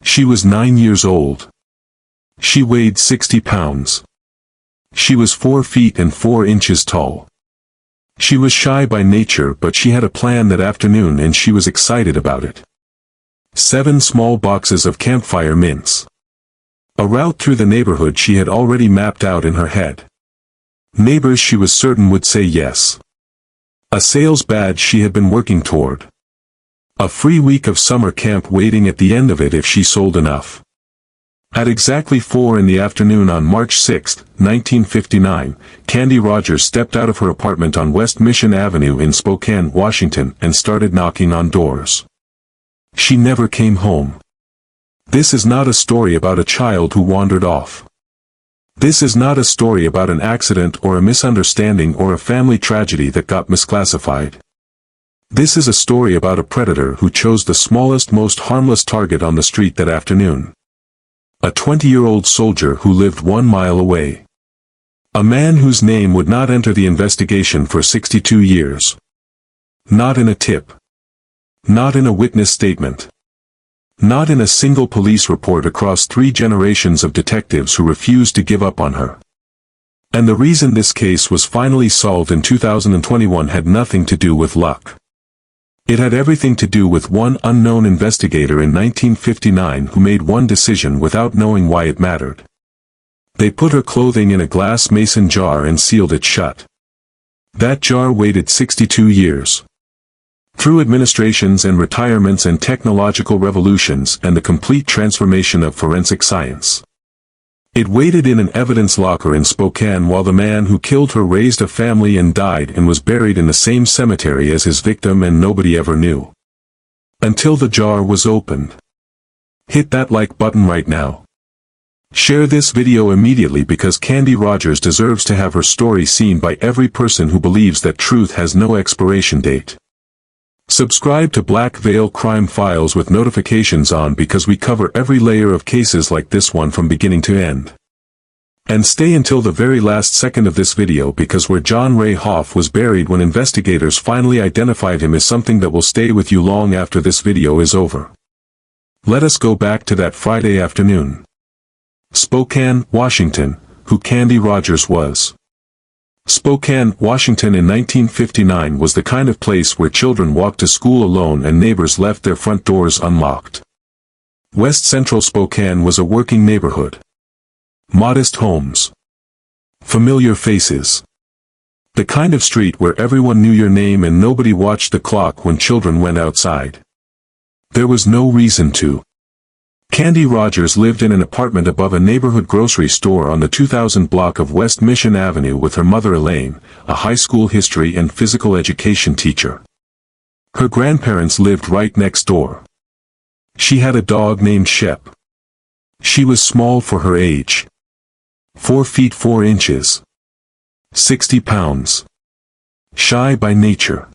She was 9 years old. She weighed 60 pounds. She was 4 feet and 4 inches tall. She was shy by nature, but she had a plan that afternoon and she was excited about it. 7 small boxes of campfire mints. A route through the neighborhood she had already mapped out in her head. Neighbors she was certain would say yes. A sales badge she had been working toward. A free week of summer camp waiting at the end of it if she sold enough. At exactly 4 in the afternoon on March 6, 1959, Candy Rogers stepped out of her apartment on West Mission Avenue in Spokane, Washington, and started knocking on doors. She never came home. This is not a story about a child who wandered off. This is not a story about an accident or a misunderstanding or a family tragedy that got misclassified. This is a story about a predator who chose the smallest, most harmless target on the street that afternoon. A 20-year-old soldier who lived 1 mile away. A man whose name would not enter the investigation for 62 years. Not in a tip. Not in a witness statement. Not in a single police report across 3 generations of detectives who refused to give up on her. And the reason this case was finally solved in 2021 had nothing to do with luck. It had everything to do with one unknown investigator in 1959 who made one decision without knowing why it mattered. They put her clothing in a glass mason jar and sealed it shut. That jar waited 62 years. Through administrations and retirements and technological revolutions and the complete transformation of forensic science. It waited in an evidence locker in Spokane while the man who killed her raised a family and died and was buried in the same cemetery as his victim and nobody ever knew. Until the jar was opened. Hit that like button right now. Share this video immediately because Candy Rogers deserves to have her story seen by every person who believes that truth has no expiration date. Subscribe to Black Veil Crime Files with notifications on because we cover every layer of cases like this one from beginning to end. And stay until the very last second of this video because where John Ray Hoff was buried when investigators finally identified him is something that will stay with you long after this video is over. Let us go back to that Friday afternoon. Spokane, Washington, who Candy Rogers was. Spokane, Washington in 1959 was the kind of place where children walked to school alone and neighbors left their front doors unlocked. West Central Spokane was a working neighborhood. Modest homes. Familiar faces. The kind of street where everyone knew your name and nobody watched the clock when children went outside. There was no reason to. Candy Rogers lived in an apartment above a neighborhood grocery store on the 2000 block of West Mission Avenue with her mother Elaine, a high school history and physical education teacher. Her grandparents lived right next door. She had a dog named Shep. She was small for her age. 4 feet 4 inches. 60 pounds. Shy by nature.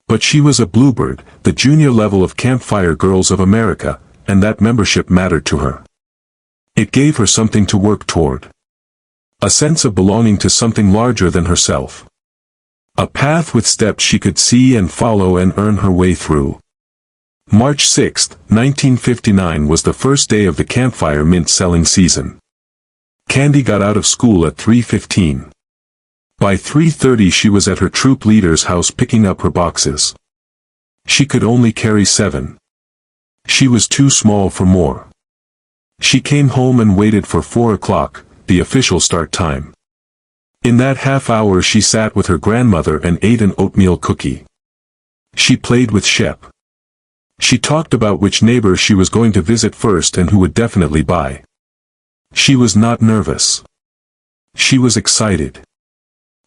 But she was a bluebird, the junior level of Campfire Girls of America, and that membership mattered to her. It gave her something to work toward. A sense of belonging to something larger than herself. A path with steps she could see and follow and earn her way through. March 6, 1959 was the first day of the campfire mint selling season. Candy got out of school at 3:15. By 3:30 she was at her troop leader's house picking up her boxes. She could only carry 7. She was too small for more. She came home and waited for 4 o'clock, the official start time. In that half hour she sat with her grandmother and ate an oatmeal cookie. She played with Shep. She talked about which neighbor she was going to visit first and who would definitely buy. She was not nervous. She was excited.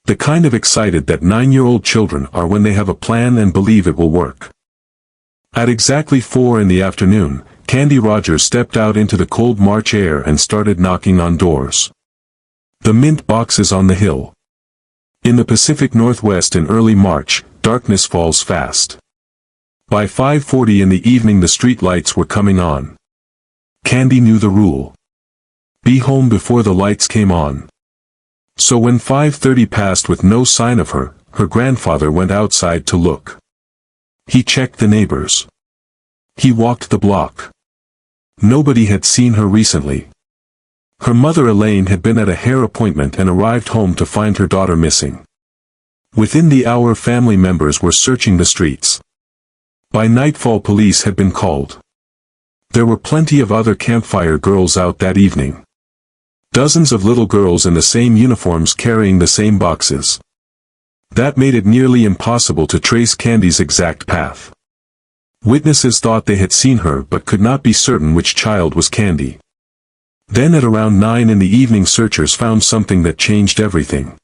The kind of excited that 9-year-old children are when they have a plan and believe it will work. At exactly 4 in the afternoon, Candy Rogers stepped out into the cold March air and started knocking on doors. The mint box is on the hill. In the Pacific Northwest in early March, darkness falls fast. By 5:40 in the evening the street lights were coming on. Candy knew the rule. Be home before the lights came on. So when 5:30 passed with no sign of her, her grandfather went outside to look. He checked the neighbors. He walked the block. Nobody had seen her recently. Her mother Elaine had been at a hair appointment and arrived home to find her daughter missing. Within the hour, family members were searching the streets. By nightfall, police had been called. There were plenty of other campfire girls out that evening. Dozens of little girls in the same uniforms carrying the same boxes. That made it nearly impossible to trace Candy's exact path. Witnesses thought they had seen her but could not be certain which child was Candy. Then at around 9 in the evening, searchers found something that changed everything.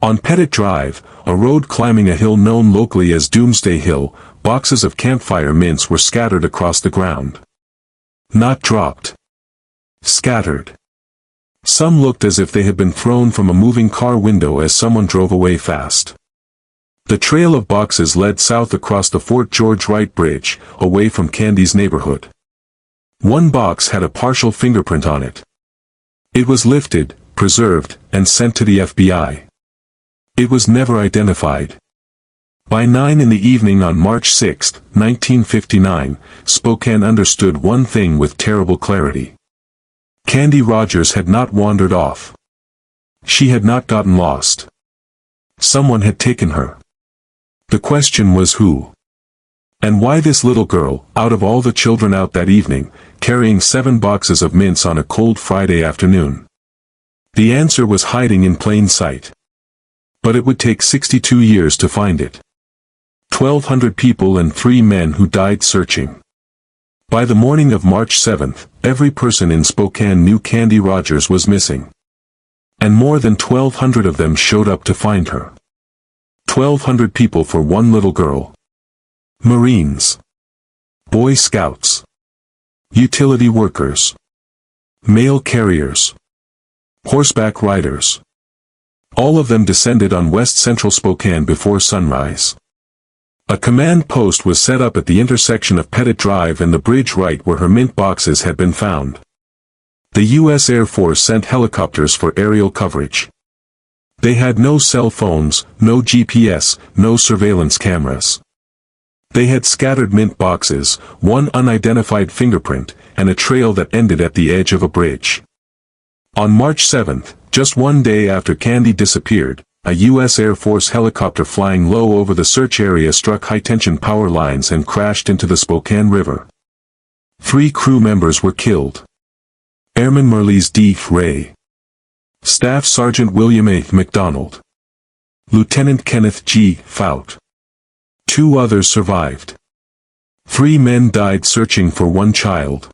On Pettit Drive, a road climbing a hill known locally as Doomsday Hill, boxes of campfire mints were scattered across the ground. Not dropped. Scattered. Some looked as if they had been thrown from a moving car window as someone drove away fast. The trail of boxes led south across the Fort George Wright Bridge, away from Candy's neighborhood. One box had a partial fingerprint on it. It was lifted, preserved, and sent to the FBI. It was never identified. By 9 in the evening on March 6, 1959, Spokane understood one thing with terrible clarity. Candy Rogers had not wandered off. She had not gotten lost. Someone had taken her. The question was who? And why this little girl, out of all the children out that evening, carrying 7 boxes of mints on a cold Friday afternoon? The answer was hiding in plain sight. But it would take 62 years to find it. 1,200 people and 3 men who died searching. By the morning of March 7, every person in Spokane knew Candy Rogers was missing. And more than 1,200 of them showed up to find her. 1,200 people for one little girl. Marines. Boy Scouts. Utility workers. Mail carriers. Horseback riders. All of them descended on west central Spokane before sunrise. A command post was set up at the intersection of Pettit Drive and the bridge right where her mint boxes had been found. The U.S. Air Force sent helicopters for aerial coverage. They had no cell phones, no GPS, no surveillance cameras. They had scattered mint boxes, one unidentified fingerprint, and a trail that ended at the edge of a bridge. On March 7, just one day after Candy disappeared, a U.S. Air Force helicopter flying low over the search area struck high-tension power lines and crashed into the Spokane River. 3 crew members were killed. Airman Merleys D. Ray. Staff Sergeant William A. McDonald. Lieutenant Kenneth G. Fout. 2 others survived. 3 men died searching for one child.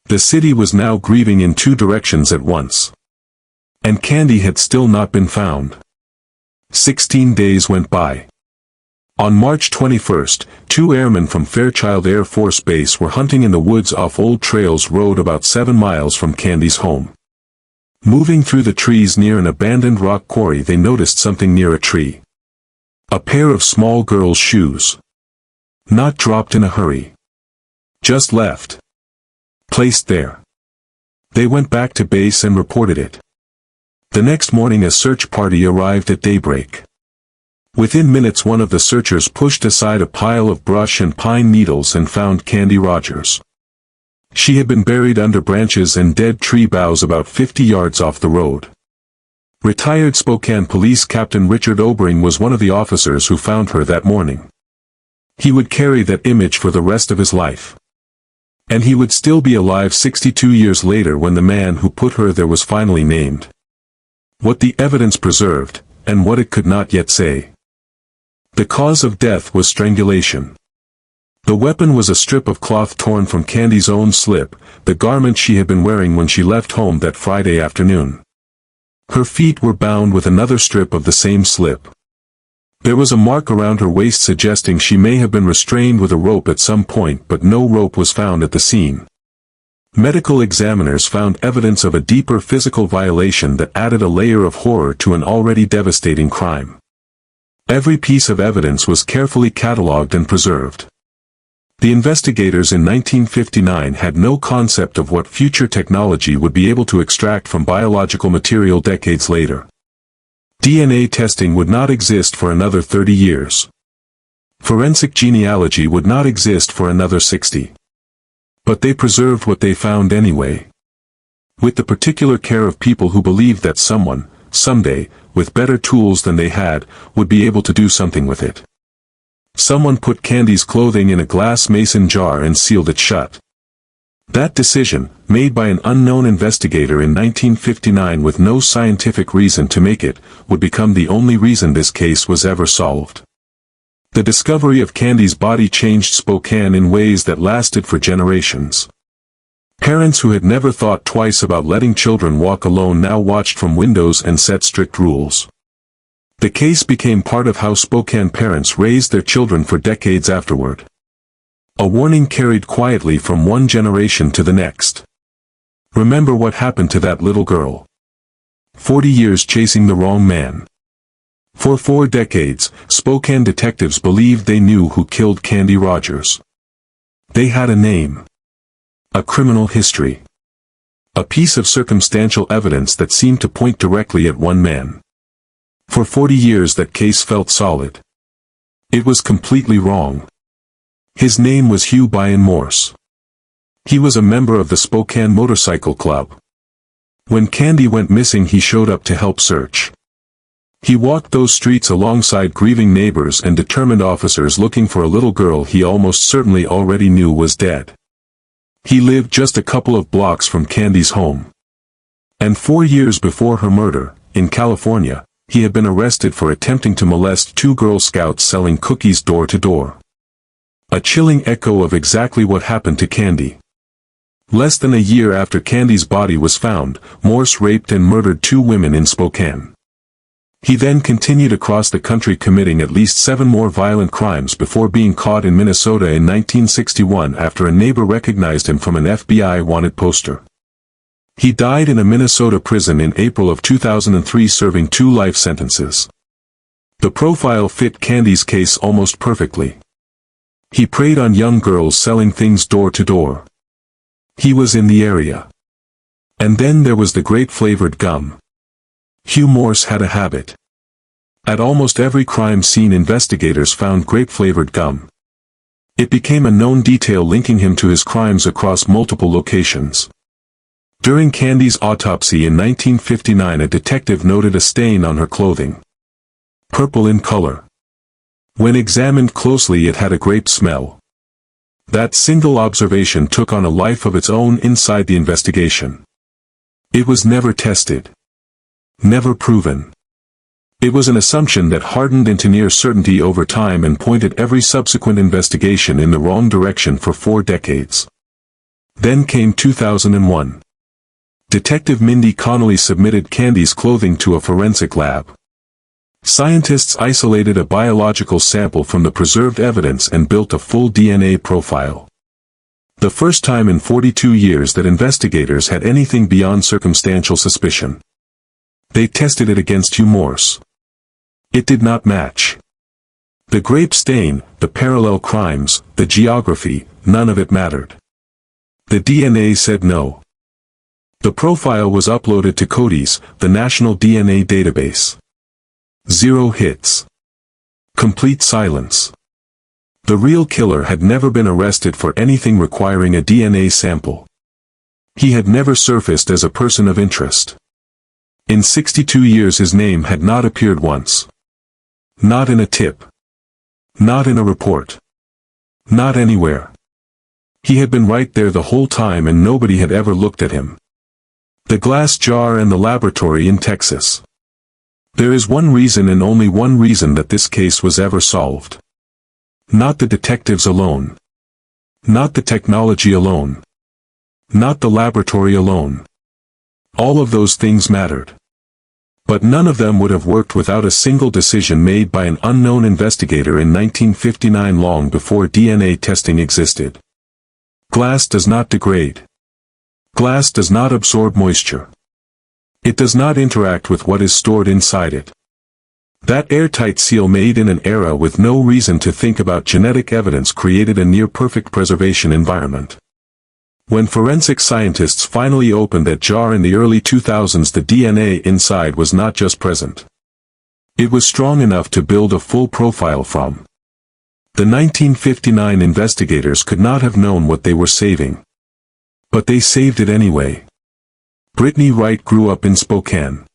The city was now grieving in 2 directions at once. And Candy had still not been found. 16 days went by. On March 21, 2 airmen from Fairchild Air Force Base were hunting in the woods off Old Trails Road about 7 miles from Candy's home. Moving through the trees near an abandoned rock quarry, they noticed something near a tree. A pair of small girls' shoes. Not dropped in a hurry. Just left. Placed there. They went back to base and reported it. The next morning a search party arrived at daybreak. Within minutes one of the searchers pushed aside a pile of brush and pine needles and found Candy Rogers. She had been buried under branches and dead tree boughs about 50 yards off the road. Retired Spokane Police Captain Richard Obering was one of the officers who found her that morning. He would carry that image for the rest of his life. And he would still be alive 62 years later when the man who put her there was finally named. What the evidence preserved, and what it could not yet say. The cause of death was strangulation. The weapon was a strip of cloth torn from Candy's own slip, the garment she had been wearing when she left home that Friday afternoon. Her feet were bound with another strip of the same slip. There was a mark around her waist suggesting she may have been restrained with a rope at some point, but no rope was found at the scene. Medical examiners found evidence of a deeper physical violation that added a layer of horror to an already devastating crime. Every piece of evidence was carefully catalogued and preserved. The investigators in 1959 had no concept of what future technology would be able to extract from biological material decades later. DNA testing would not exist for another 30 years. Forensic genealogy would not exist for another 60. But they preserved what they found anyway. With the particular care of people who believed that someone, someday, with better tools than they had, would be able to do something with it. Someone put Candy's clothing in a glass mason jar and sealed it shut. That decision, made by an unknown investigator in 1959 with no scientific reason to make it, would become the only reason this case was ever solved. The discovery of Candy's body changed Spokane in ways that lasted for generations. Parents who had never thought twice about letting children walk alone now watched from windows and set strict rules. The case became part of how Spokane parents raised their children for decades afterward. A warning carried quietly from one generation to the next. Remember what happened to that little girl. 40 years chasing the wrong man. For 4 decades, Spokane detectives believed they knew who killed Candy Rogers. They had a name. A criminal history. A piece of circumstantial evidence that seemed to point directly at one man. For 40 years that case felt solid. It was completely wrong. His name was Hugh Byron Morse. He was a member of the Spokane Motorcycle Club. When Candy went missing, he showed up to help search. He walked those streets alongside grieving neighbors and determined officers looking for a little girl he almost certainly already knew was dead. He lived just a couple of blocks from Candy's home. And 4 years before her murder, in California, he had been arrested for attempting to molest 2 Girl Scouts selling cookies door to door. A chilling echo of exactly what happened to Candy. Less than a year after Candy's body was found, Morse raped and murdered 2 women in Spokane. He then continued across the country committing at least 7 more violent crimes before being caught in Minnesota in 1961 after a neighbor recognized him from an FBI wanted poster. He died in a Minnesota prison in April of 2003 serving 2 life sentences. The profile fit Candy's case almost perfectly. He preyed on young girls selling things door to door. He was in the area. And then there was the grape-flavored gum. Hugh Morse had a habit. At almost every crime scene, investigators found grape-flavored gum. It became a known detail linking him to his crimes across multiple locations. During Candy's autopsy in 1959, a detective noted a stain on her clothing. Purple in color. When examined closely, it had a grape smell. That single observation took on a life of its own inside the investigation. It was never tested. Never proven. It was an assumption that hardened into near certainty over time and pointed every subsequent investigation in the wrong direction for 4 decades. Then came 2001. Detective Mindy Connolly submitted Candy's clothing to a forensic lab. Scientists isolated a biological sample from the preserved evidence and built a full DNA profile. The first time in 42 years that investigators had anything beyond circumstantial suspicion. They tested it against Hugh Morse. It did not match. The grape stain, the parallel crimes, the geography, none of it mattered. The DNA said no. The profile was uploaded to CODIS, the National DNA Database. 0 hits. Complete silence. The real killer had never been arrested for anything requiring a DNA sample. He had never surfaced as a person of interest. In 62 years his name had not appeared once. Not in a tip. Not in a report. Not anywhere. He had been right there the whole time and nobody had ever looked at him. The glass jar and the laboratory in Texas. There is one reason and only one reason that this case was ever solved. Not the detectives alone. Not the technology alone. Not the laboratory alone. All of those things mattered. But none of them would have worked without a single decision made by an unknown investigator in 1959, long before DNA testing existed. Glass does not degrade. Glass does not absorb moisture. It does not interact with what is stored inside it. That airtight seal made in an era with no reason to think about genetic evidence created a near-perfect preservation environment. When forensic scientists finally opened that jar in the early 2000s, the DNA inside was not just present. It was strong enough to build a full profile from. The 1959 investigators could not have known what they were saving. But they saved it anyway. Brittany Wright grew up in Spokane.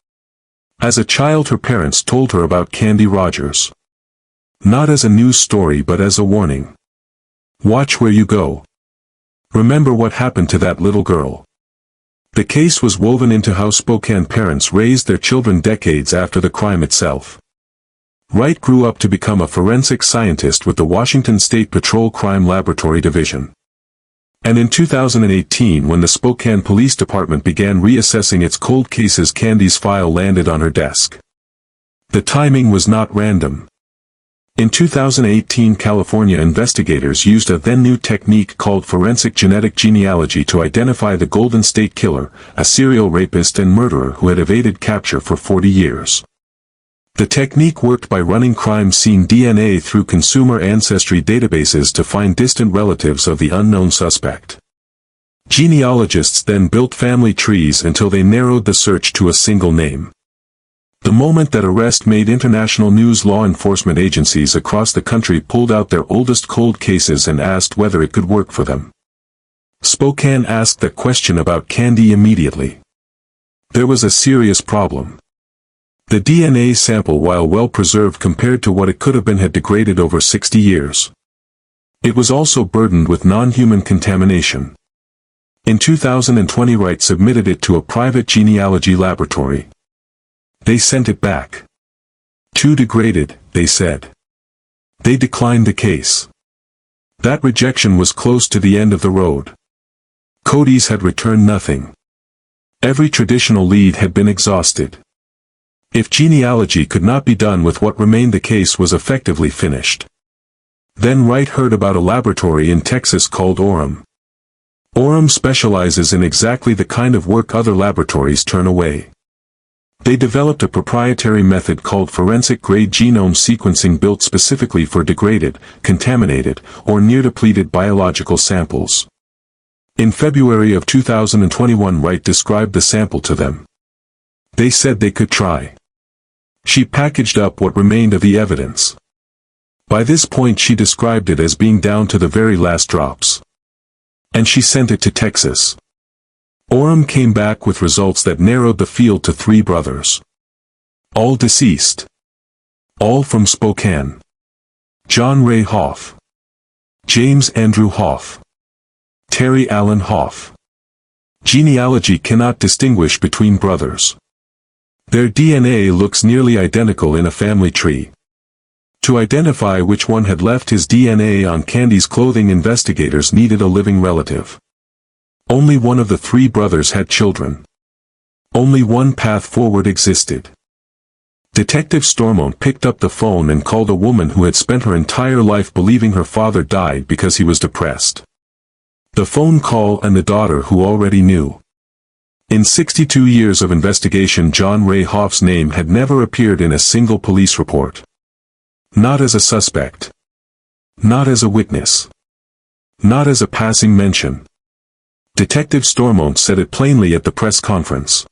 As a child, her parents told her about Candy Rogers. Not as a news story but as a warning. Watch where you go. Remember what happened to that little girl. The case was woven into how Spokane parents raised their children decades after the crime itself. Wright grew up to become a forensic scientist with the Washington State Patrol Crime Laboratory Division. And in 2018, when the Spokane Police Department began reassessing its cold cases, Candy's file landed on her desk. The timing was not random. In 2018, California investigators used a then-new technique called forensic genetic genealogy to identify the Golden State Killer, a serial rapist and murderer who had evaded capture for 40 years. The technique worked by running crime scene DNA through consumer ancestry databases to find distant relatives of the unknown suspect. Genealogists then built family trees until they narrowed the search to a single name. The moment that arrest made international news, law enforcement agencies across the country pulled out their oldest cold cases and asked whether it could work for them. Spokane asked that question about Candy immediately. There was a serious problem. The DNA sample, while well preserved compared to what it could have been, had degraded over 60 years. It was also burdened with non-human contamination. In 2020, Wright submitted it to a private genealogy laboratory. They sent it back. Too degraded, they said. They declined the case. That rejection was close to the end of the road. Cody's had returned nothing. Every traditional lead had been exhausted. If genealogy could not be done with what remained, the case was effectively finished. Then Wright heard about a laboratory in Texas called Orem. Orem specializes in exactly the kind of work other laboratories turn away. They developed a proprietary method called forensic-grade genome sequencing, built specifically for degraded, contaminated, or near-depleted biological samples. In February of 2021, Wright described the sample to them. They said they could try. She packaged up what remained of the evidence. By this point, she described it as being down to the very last drops. And she sent it to Texas. Orem came back with results that narrowed the field to 3 brothers. All deceased. All from Spokane. John Ray Hoff. James Andrew Hoff. Terry Allen Hoff. Genealogy cannot distinguish between brothers. Their DNA looks nearly identical in a family tree. To identify which one had left his DNA on Candy's clothing, investigators needed a living relative. Only one of the 3 brothers had children. Only one path forward existed. Detective Stormont picked up the phone and called a woman who had spent her entire life believing her father died because he was depressed. The phone call and the daughter who already knew. In 62 years of investigation, John Ray Hoff's name had never appeared in a single police report. Not as a suspect. Not as a witness. Not as a passing mention. Detective Stormont said it plainly at the press conference.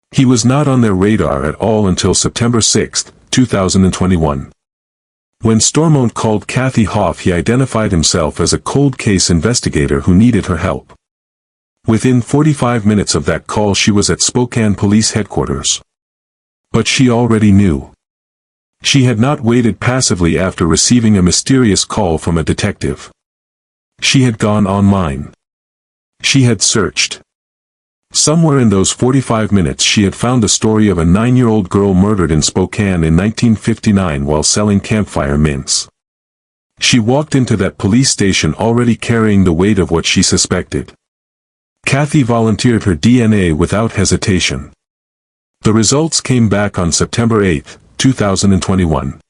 He was not on their radar at all until September 6, 2021. When Stormont called Kathy Hoff, he identified himself as a cold case investigator who needed her help. Within 45 minutes of that call, she was at Spokane Police Headquarters. But she already knew. She had not waited passively after receiving a mysterious call from a detective. She had gone online. She had searched. Somewhere in those 45 minutes she had found the story of a 9-year-old girl murdered in Spokane in 1959 while selling campfire mints. She walked into that police station already carrying the weight of what she suspected. Kathy volunteered her DNA without hesitation. The results came back on September 8, 2021.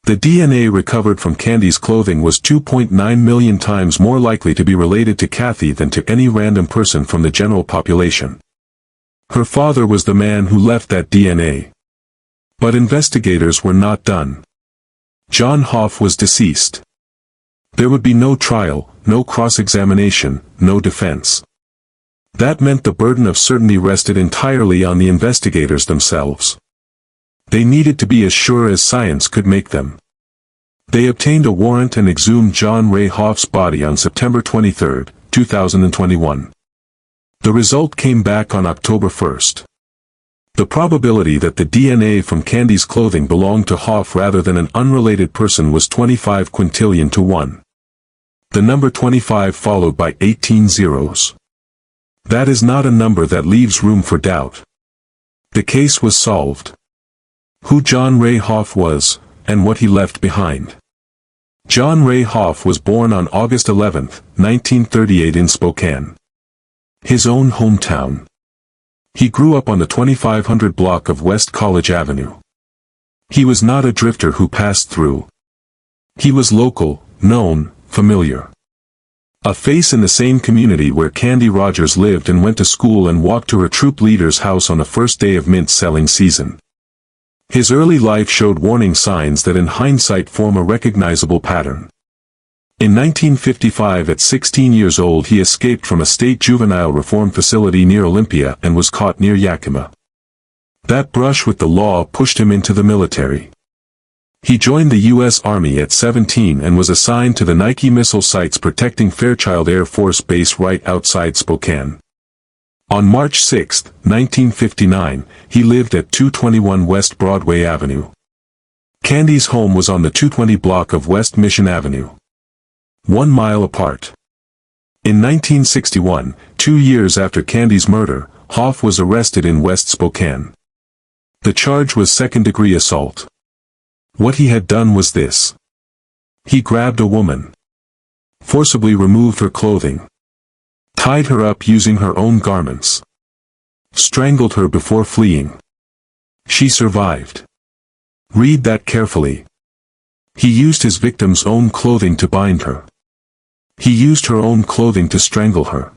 The DNA recovered from Candy's clothing was 2.9 million times more likely to be related to Kathy than to any random person from the general population. Her father was the man who left that DNA. But investigators were not done. John Hoff was deceased. There would be no trial, no cross-examination, no defense. That meant the burden of certainty rested entirely on the investigators themselves. They needed to be as sure as science could make them. They obtained a warrant and exhumed John Ray Hoff's body on September 23, 2021. The result came back on October 1st. The probability that the DNA from Candy's clothing belonged to Hoff rather than an unrelated person was 25 quintillion to 1. The number 25 followed by 18 zeros. That is not a number that leaves room for doubt. The case was solved. Who John Ray Hoff was, and what he left behind. John Ray Hoff was born on August 11, 1938 in Spokane, his own hometown. He grew up on the 2500 block of West College Avenue. He was not a drifter who passed through. He was local, known, familiar. A face in the same community where Candy Rogers lived and went to school and walked to her troop leader's house on the first day of mint selling season. His early life showed warning signs that in hindsight form a recognizable pattern. In 1955 at 16 years old he escaped from a state juvenile reform facility near Olympia and was caught near Yakima. That brush with the law pushed him into the military. He joined the U.S. Army at 17 and was assigned to the Nike missile sites protecting Fairchild Air Force Base right outside Spokane. On March 6, 1959, he lived at 221 West Broadway Avenue. Candy's home was on the 220 block of West Mission Avenue. 1 mile apart. In 1961, 2 years after Candy's murder, Hoff was arrested in West Spokane. The charge was second-degree assault. What he had done was this. He grabbed a woman, forcibly removed her clothing, tied her up using her own garments, strangled her before fleeing. She survived. Read that carefully. He used his victim's own clothing to bind her. He used her own clothing to strangle her.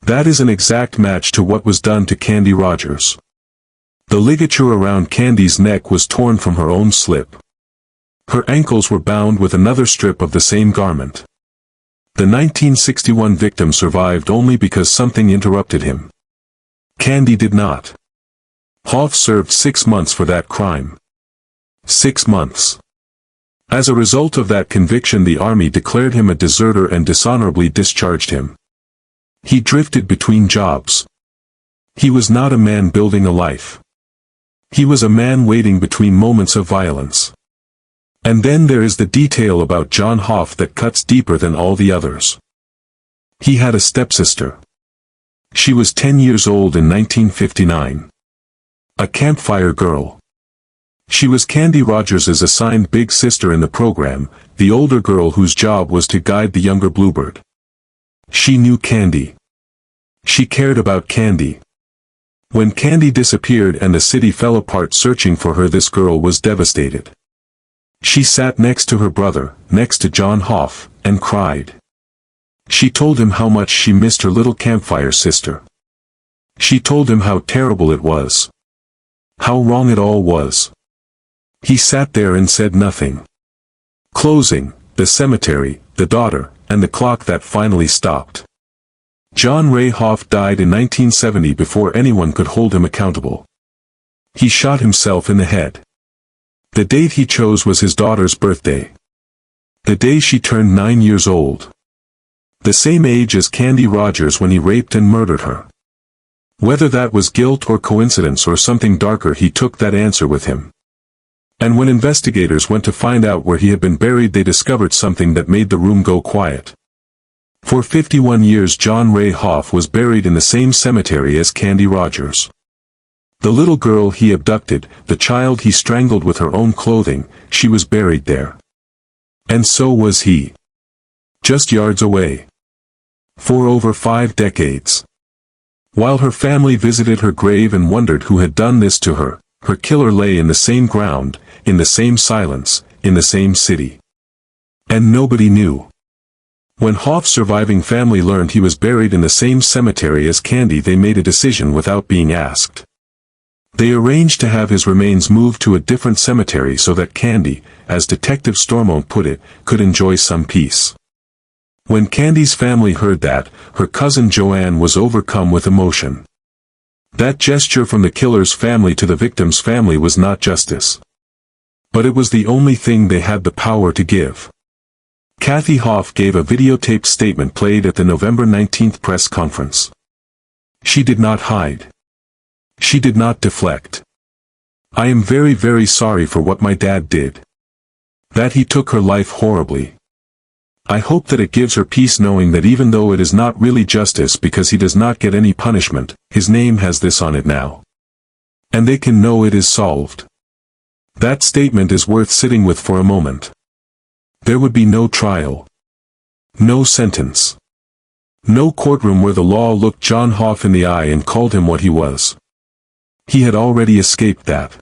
That is an exact match to what was done to Candy Rogers. The ligature around Candy's neck was torn from her own slip. Her ankles were bound with another strip of the same garment. The 1961 victim survived only because something interrupted him. Candy did not. Hoff served 6 months for that crime. 6 months. As a result of that conviction, the Army declared him a deserter and dishonorably discharged him. He drifted between jobs. He was not a man building a life. He was a man waiting between moments of violence. And then there is the detail about John Hoff that cuts deeper than all the others. He had a stepsister. She was 10 years old in 1959. A campfire girl. She was Candy Rogers' assigned big sister in the program, the older girl whose job was to guide the younger Bluebird. She knew Candy. She cared about Candy. When Candy disappeared and the city fell apart searching for her, this girl was devastated. She sat next to her brother, next to John Hoff, and cried. She told him how much she missed her little campfire sister. She told him how terrible it was. How wrong it all was. He sat there and said nothing. Closing, the cemetery, the daughter, and the clock that finally stopped. John Ray Hoff died in 1970 before anyone could hold him accountable. He shot himself in the head. The date he chose was his daughter's birthday. The day she turned 9 years old. The same age as Candy Rogers when he raped and murdered her. Whether that was guilt or coincidence or something darker, he took that answer with him. And when investigators went to find out where he had been buried, they discovered something that made the room go quiet. For 51 years John Ray Hoff was buried in the same cemetery as Candy Rogers. The little girl he abducted, the child he strangled with her own clothing, she was buried there. And so was he. Just yards away. For over 5 decades. While her family visited her grave and wondered who had done this to her, her killer lay in the same ground, in the same silence, in the same city. And nobody knew. When Hoff's surviving family learned he was buried in the same cemetery as Candy, they made a decision without being asked. They arranged to have his remains moved to a different cemetery so that Candy, as Detective Stormont put it, could enjoy some peace. When Candy's family heard that, her cousin Joanne was overcome with emotion. That gesture from the killer's family to the victim's family was not justice. But it was the only thing they had the power to give. Kathy Hoff gave a videotaped statement played at the November 19 press conference. She did not hide. She did not deflect. I am very, very sorry for what my dad did. That he took her life horribly. I hope that it gives her peace knowing that even though it is not really justice because he does not get any punishment, his name has this on it now. And they can know it is solved. That statement is worth sitting with for a moment. There would be no trial. No sentence. No courtroom where the law looked John Hoff in the eye and called him what he was. He had already escaped that.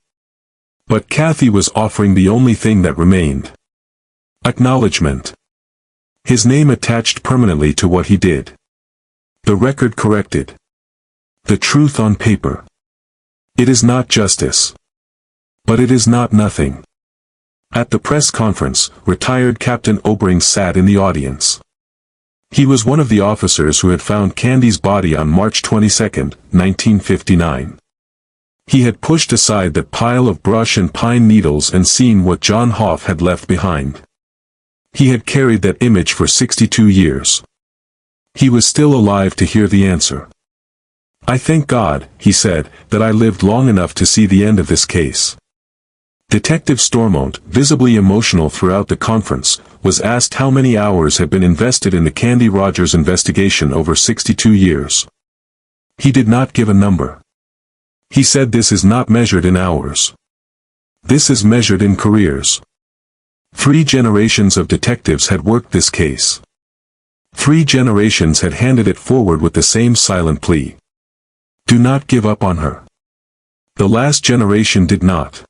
But Kathy was offering the only thing that remained. Acknowledgement. His name attached permanently to what he did. The record corrected. The truth on paper. It is not justice. But it is not nothing. At the press conference, retired Captain Obering sat in the audience. He was one of the officers who had found Candy's body on March 22, 1959. He had pushed aside that pile of brush and pine needles and seen what John Hoff had left behind. He had carried that image for 62 years. He was still alive to hear the answer. I thank God, he said, that I lived long enough to see the end of this case. Detective Stormont, visibly emotional throughout the conference, was asked how many hours had been invested in the Candy Rogers investigation over 62 years. He did not give a number. He said this is not measured in hours. This is measured in careers. 3 generations of detectives had worked this case. 3 generations had handed it forward with the same silent plea. Do not give up on her. The last generation did not.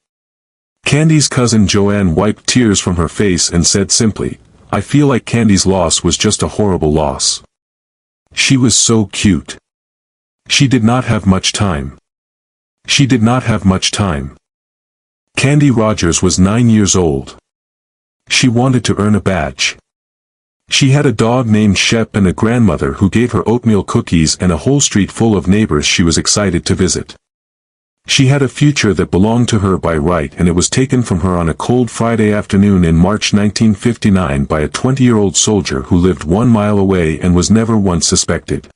Candy's cousin Joanne wiped tears from her face and said simply, I feel like Candy's loss was just a horrible loss. She was so cute. She did not have much time. She did not have much time. Candy Rogers was 9 years old. She wanted to earn a badge. She had a dog named Shep and a grandmother who gave her oatmeal cookies and a whole street full of neighbors she was excited to visit. She had a future that belonged to her by right, and it was taken from her on a cold Friday afternoon in March 1959 by a 20-year-old soldier who lived 1 mile away and was never once suspected.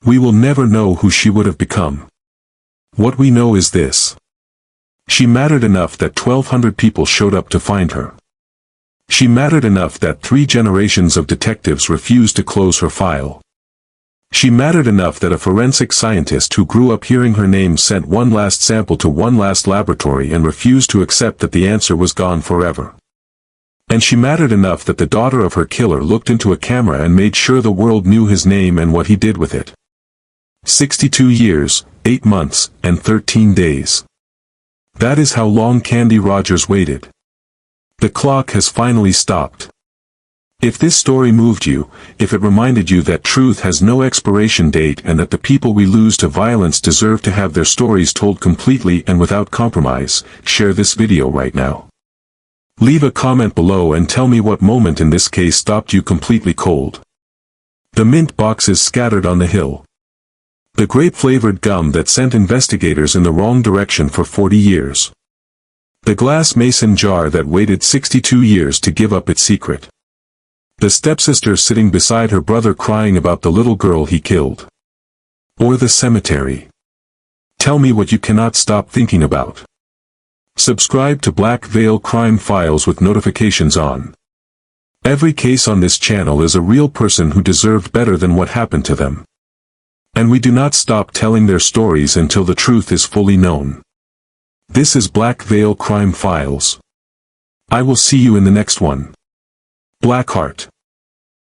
We will never know who she would have become. What we know is this. She mattered enough that 1,200 people showed up to find her. She mattered enough that 3 generations of detectives refused to close her file. She mattered enough that a forensic scientist who grew up hearing her name sent one last sample to one last laboratory and refused to accept that the answer was gone forever. And she mattered enough that the daughter of her killer looked into a camera and made sure the world knew his name and what he did with it. 62 years, 8 months, and 13 days. That is how long Candy Rogers waited. The clock has finally stopped. If this story moved you, if it reminded you that truth has no expiration date and that the people we lose to violence deserve to have their stories told completely and without compromise, share this video right now. Leave a comment below and tell me what moment in this case stopped you completely cold. The mint boxes scattered on the hill. The grape-flavored gum that sent investigators in the wrong direction for 40 years. The glass mason jar that waited 62 years to give up its secret. The stepsister sitting beside her brother crying about the little girl he killed. Or the cemetery. Tell me what you cannot stop thinking about. Subscribe to Black Veil Crime Files with notifications on. Every case on this channel is a real person who deserved better than what happened to them. And we do not stop telling their stories until the truth is fully known. This is Black Veil Crime Files. I will see you in the next one. Blackheart.